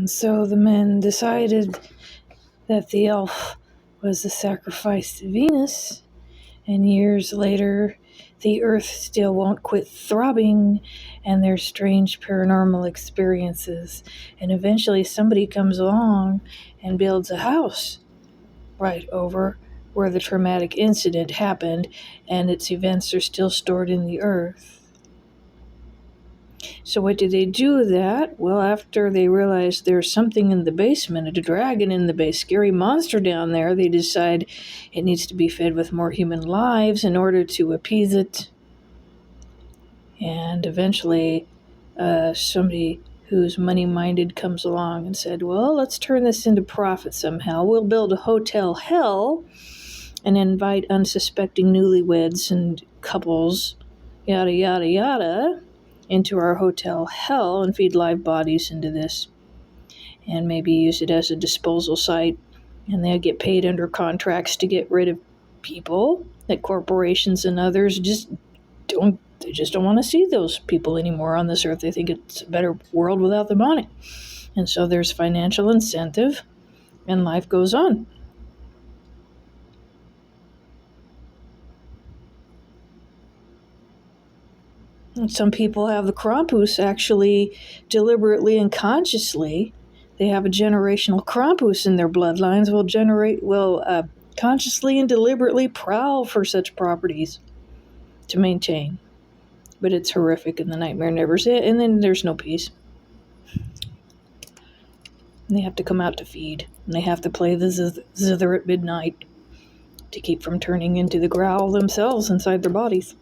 So the men decided that the elf was the sacrifice to Venus, and years later, the Earth still won't quit throbbing, and there's strange paranormal experiences. And eventually, somebody comes along and builds a house right over where the traumatic incident happened, and its events are still stored in the Earth. So what did they do with that? Well, after they realized there's something in the basement, a dragon in the base, scary monster down there, they decide it needs to be fed with more human lives in order to appease it. And eventually, somebody who's money-minded comes along and said, well, let's turn this into profit somehow. We'll build a hotel hell and invite unsuspecting newlyweds and couples, yada, yada, yada, into our hotel hell and feed live bodies into this and maybe use it as a disposal site. And they'll get paid under contracts to get rid of people that corporations and others just don't want to see those people anymore on this earth. They think it's a better world without them on it. And so there's financial incentive and life goes on. Some people have the Krampus actually deliberately and consciously. They have a generational Krampus in their bloodlines will consciously and deliberately prowl for such properties to maintain. But it's horrific and the nightmare never ends, and then there's no peace. And they have to come out to feed, and they have to play the zither at midnight to keep from turning into the growl themselves inside their bodies.